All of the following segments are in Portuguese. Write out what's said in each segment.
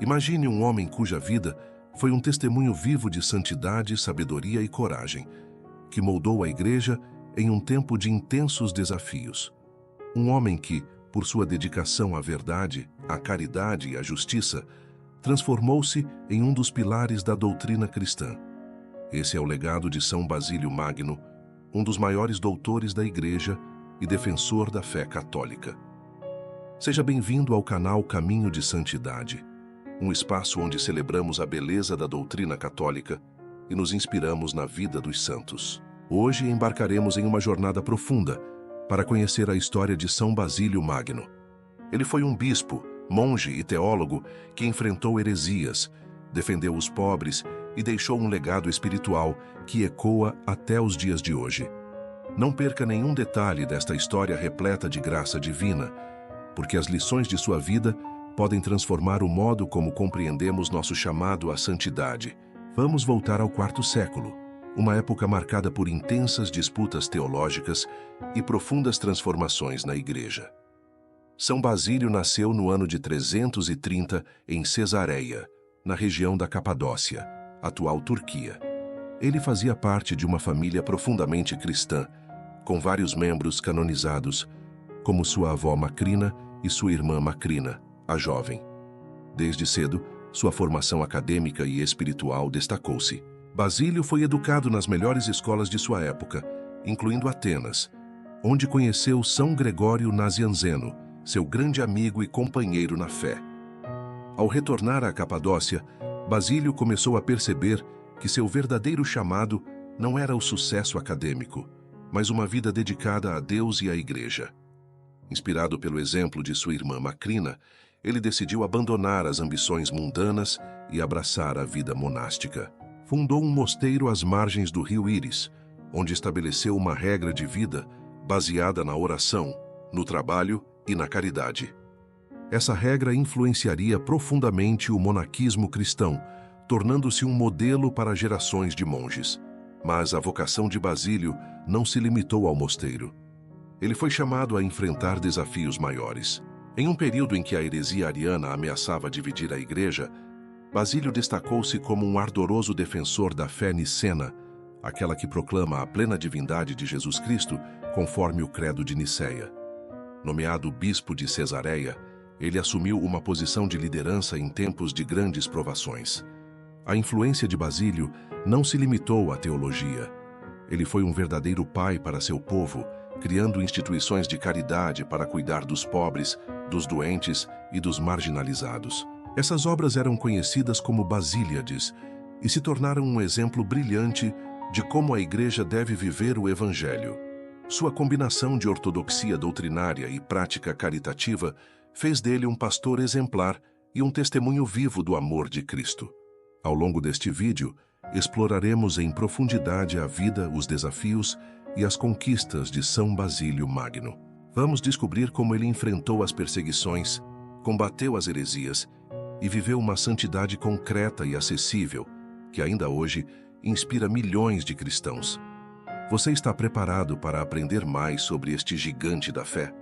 Imagine um homem cuja vida foi um testemunho vivo de santidade, sabedoria e coragem, que moldou a igreja em um tempo de intensos desafios. Um homem que, por sua dedicação à verdade, à caridade e à justiça, transformou-se em um dos pilares da doutrina cristã. Esse é o legado de São Basílio Magno, um dos maiores doutores da Igreja e defensor da fé católica. Seja bem-vindo ao canal Caminho de Santidade, um espaço onde celebramos a beleza da doutrina católica e nos inspiramos na vida dos santos. Hoje embarcaremos em uma jornada profunda para conhecer a história de São Basílio Magno. Ele foi um bispo, monge e teólogo que enfrentou heresias, defendeu os pobres e deixou um legado espiritual que ecoa até os dias de hoje. Não perca nenhum detalhe desta história repleta de graça divina, porque as lições de sua vida podem transformar o modo como compreendemos nosso chamado à santidade. Vamos voltar ao IV século, uma época marcada por intensas disputas teológicas e profundas transformações na Igreja. São Basílio nasceu no ano de 330 em Cesareia, na região da Capadócia, atual Turquia. Ele fazia parte de uma família profundamente cristã, com vários membros canonizados, como sua avó Macrina e sua irmã Macrina, a jovem. Desde cedo, sua formação acadêmica e espiritual destacou-se. Basílio foi educado nas melhores escolas de sua época, incluindo Atenas, onde conheceu São Gregório Nazianzeno, seu grande amigo e companheiro na fé. Ao retornar à Capadócia, Basílio começou a perceber que seu verdadeiro chamado não era o sucesso acadêmico, mas uma vida dedicada a Deus e à Igreja. Inspirado pelo exemplo de sua irmã Macrina, ele decidiu abandonar as ambições mundanas e abraçar a vida monástica. Fundou um mosteiro às margens do rio Íris, onde estabeleceu uma regra de vida baseada na oração, no trabalho e na caridade. Essa regra influenciaria profundamente o monaquismo cristão, tornando-se um modelo para gerações de monges. Mas a vocação de Basílio não se limitou ao mosteiro. Ele foi chamado a enfrentar desafios maiores. Em um período em que a heresia ariana ameaçava dividir a Igreja, Basílio destacou-se como um ardoroso defensor da fé nicena, aquela que proclama a plena divindade de Jesus Cristo, conforme o credo de Niceia. Nomeado bispo de Cesareia, ele assumiu uma posição de liderança em tempos de grandes provações. A influência de Basílio não se limitou à teologia. Ele foi um verdadeiro pai para seu povo, criando instituições de caridade para cuidar dos pobres, dos doentes e dos marginalizados. Essas obras eram conhecidas como Basíliades e se tornaram um exemplo brilhante de como a Igreja deve viver o Evangelho. Sua combinação de ortodoxia doutrinária e prática caritativa fez dele um pastor exemplar e um testemunho vivo do amor de Cristo. Ao longo deste vídeo, exploraremos em profundidade a vida, os desafios e as conquistas de São Basílio Magno. Vamos descobrir como ele enfrentou as perseguições, combateu as heresias e viveu uma santidade concreta e acessível, que ainda hoje inspira milhões de cristãos. Você está preparado para aprender mais sobre este gigante da fé?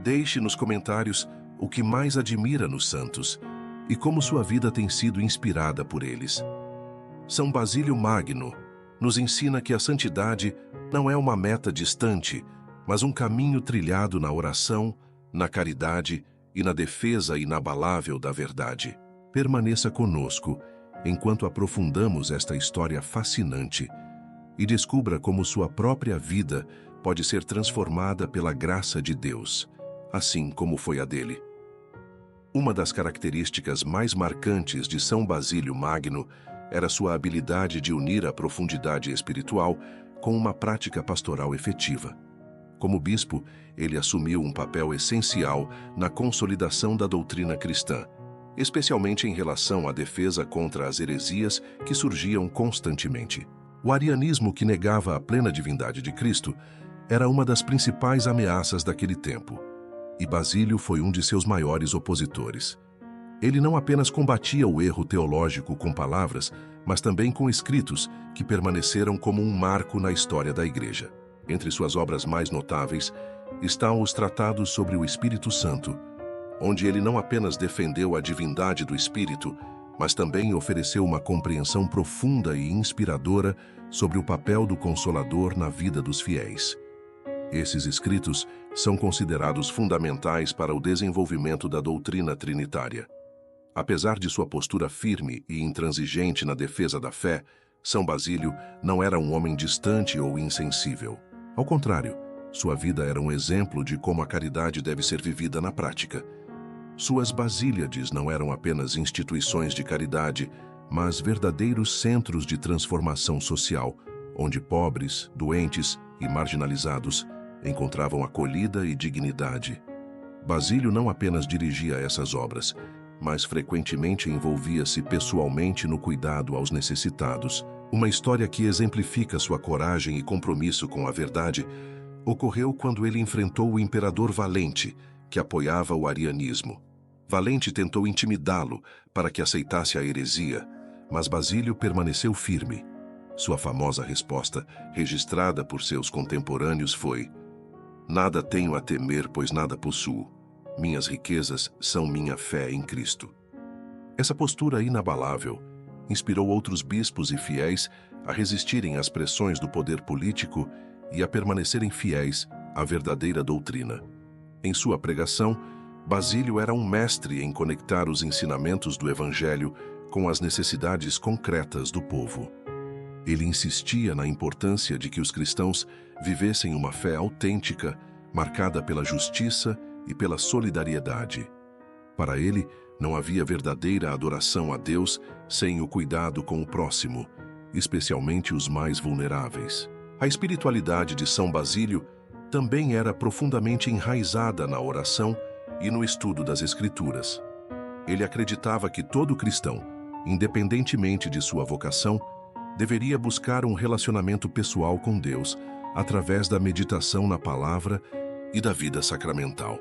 Deixe nos comentários o que mais admira nos santos e como sua vida tem sido inspirada por eles. São Basílio Magno nos ensina que a santidade não é uma meta distante, mas um caminho trilhado na oração, na caridade e na defesa inabalável da verdade. Permaneça conosco enquanto aprofundamos esta história fascinante e descubra como sua própria vida pode ser transformada pela graça de Deus, assim como foi a dele. Uma das características mais marcantes de São Basílio Magno era sua habilidade de unir a profundidade espiritual com uma prática pastoral efetiva. Como bispo, ele assumiu um papel essencial na consolidação da doutrina cristã, especialmente em relação à defesa contra as heresias que surgiam constantemente. O arianismo, que negava a plena divindade de Cristo, era uma das principais ameaças daquele tempo, e Basílio foi um de seus maiores opositores. Ele não apenas combatia o erro teológico com palavras, mas também com escritos que permaneceram como um marco na história da Igreja. Entre suas obras mais notáveis estão os tratados sobre o Espírito Santo, onde ele não apenas defendeu a divindade do Espírito, mas também ofereceu uma compreensão profunda e inspiradora sobre o papel do Consolador na vida dos fiéis. Esses escritos são considerados fundamentais para o desenvolvimento da doutrina trinitária. Apesar de sua postura firme e intransigente na defesa da fé, São Basílio não era um homem distante ou insensível. Ao contrário, sua vida era um exemplo de como a caridade deve ser vivida na prática. Suas basíliades não eram apenas instituições de caridade, mas verdadeiros centros de transformação social, onde pobres, doentes e marginalizados encontravam acolhida e dignidade. Basílio não apenas dirigia essas obras, mas frequentemente envolvia-se pessoalmente no cuidado aos necessitados. Uma história que exemplifica sua coragem e compromisso com a verdade ocorreu quando ele enfrentou o imperador Valente, que apoiava o arianismo. Valente tentou intimidá-lo para que aceitasse a heresia, mas Basílio permaneceu firme. Sua famosa resposta, registrada por seus contemporâneos, foi: "Nada tenho a temer, pois nada possuo. Minhas riquezas são minha fé em Cristo." Essa postura inabalável inspirou outros bispos e fiéis a resistirem às pressões do poder político e a permanecerem fiéis à verdadeira doutrina. Em sua pregação, Basílio era um mestre em conectar os ensinamentos do Evangelho com as necessidades concretas do povo. Ele insistia na importância de que os cristãos vivessem uma fé autêntica, marcada pela justiça e pela solidariedade. Para ele, não havia verdadeira adoração a Deus sem o cuidado com o próximo, especialmente os mais vulneráveis. A espiritualidade de São Basílio também era profundamente enraizada na oração e no estudo das Escrituras. Ele acreditava que todo cristão, independentemente de sua vocação, deveria buscar um relacionamento pessoal com Deus através da meditação na palavra e da vida sacramental.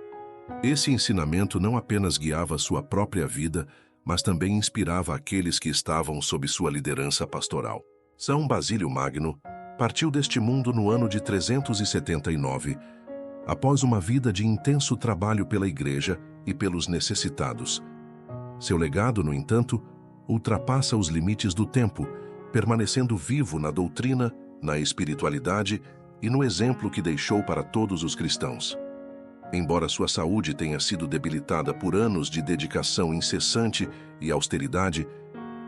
Esse ensinamento não apenas guiava sua própria vida, mas também inspirava aqueles que estavam sob sua liderança pastoral. São Basílio Magno partiu deste mundo no ano de 379, após uma vida de intenso trabalho pela Igreja e pelos necessitados. Seu legado, no entanto, ultrapassa os limites do tempo, permanecendo vivo na doutrina, na espiritualidade e no exemplo que deixou para todos os cristãos. Embora sua saúde tenha sido debilitada por anos de dedicação incessante e austeridade,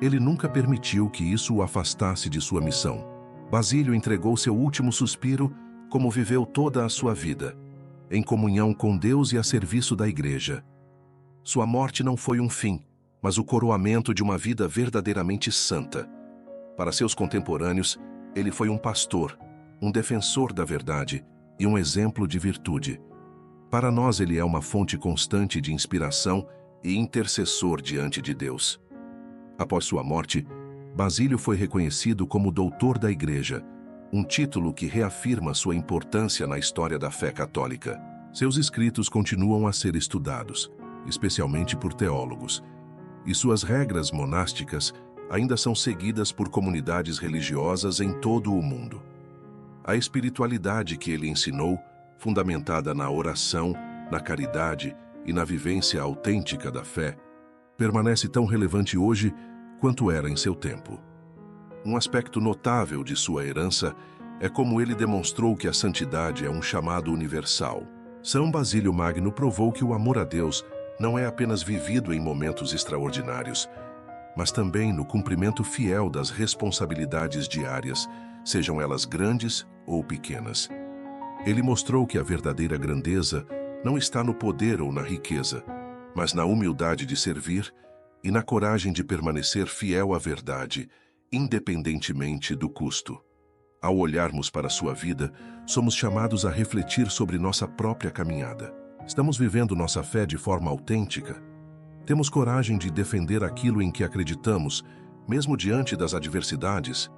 ele nunca permitiu que isso o afastasse de sua missão. Basílio entregou seu último suspiro, como viveu toda a sua vida, em comunhão com Deus e a serviço da Igreja. Sua morte não foi um fim, mas o coroamento de uma vida verdadeiramente santa. Para seus contemporâneos, ele foi um pastor, um defensor da verdade e um exemplo de virtude. Para nós, ele é uma fonte constante de inspiração e intercessor diante de Deus. Após sua morte, Basílio foi reconhecido como doutor da Igreja, um título que reafirma sua importância na história da fé católica. Seus escritos continuam a ser estudados, especialmente por teólogos, e suas regras monásticas ainda são seguidas por comunidades religiosas em todo o mundo. A espiritualidade que ele ensinou, fundamentada na oração, na caridade e na vivência autêntica da fé, permanece tão relevante hoje quanto era em seu tempo. Um aspecto notável de sua herança é como ele demonstrou que a santidade é um chamado universal. São Basílio Magno provou que o amor a Deus não é apenas vivido em momentos extraordinários, mas também no cumprimento fiel das responsabilidades diárias, sejam elas grandes ou pequenas. Ele mostrou que a verdadeira grandeza não está no poder ou na riqueza, mas na humildade de servir e na coragem de permanecer fiel à verdade, independentemente do custo. Ao olharmos para sua vida, somos chamados a refletir sobre nossa própria caminhada. Estamos vivendo nossa fé de forma autêntica? Temos coragem de defender aquilo em que acreditamos, mesmo diante das adversidades?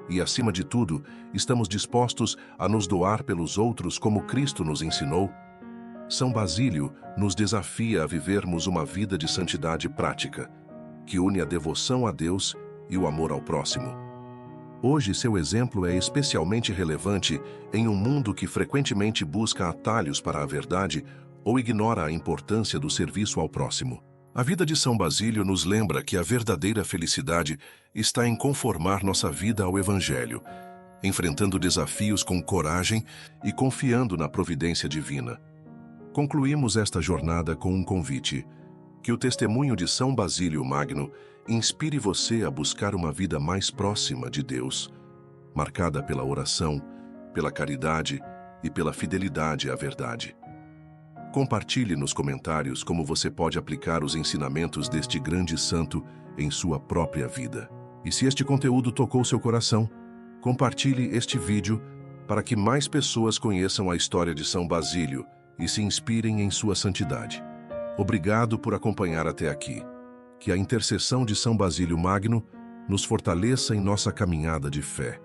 E, acima de tudo, estamos dispostos a nos doar pelos outros como Cristo nos ensinou? São Basílio nos desafia a vivermos uma vida de santidade prática, que une a devoção a Deus e o amor ao próximo. Hoje, seu exemplo é especialmente relevante em um mundo que frequentemente busca atalhos para a verdade ou ignora a importância do serviço ao próximo. A vida de São Basílio nos lembra que a verdadeira felicidade está em conformar nossa vida ao Evangelho, enfrentando desafios com coragem e confiando na providência divina. Concluímos esta jornada com um convite: que o testemunho de São Basílio Magno inspire você a buscar uma vida mais próxima de Deus, marcada pela oração, pela caridade e pela fidelidade à verdade. Compartilhe nos comentários como você pode aplicar os ensinamentos deste grande santo em sua própria vida. E se este conteúdo tocou seu coração, compartilhe este vídeo para que mais pessoas conheçam a história de São Basílio e se inspirem em sua santidade. Obrigado por acompanhar até aqui. Que a intercessão de São Basílio Magno nos fortaleça em nossa caminhada de fé.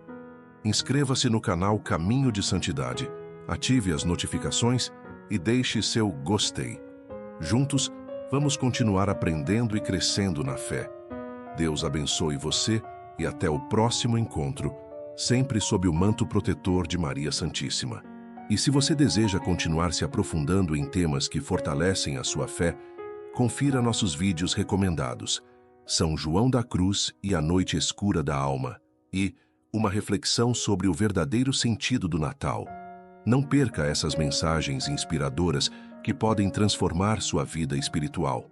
Inscreva-se no canal Caminho de Santidade, ative as notificações e deixe seu gostei. Juntos, vamos continuar aprendendo e crescendo na fé. Deus abençoe você e até o próximo encontro, sempre sob o manto protetor de Maria Santíssima. E se você deseja continuar se aprofundando em temas que fortalecem a sua fé, confira nossos vídeos recomendados: São João da Cruz e a Noite Escura da Alma, e uma reflexão sobre o verdadeiro sentido do Natal. Não perca essas mensagens inspiradoras que podem transformar sua vida espiritual.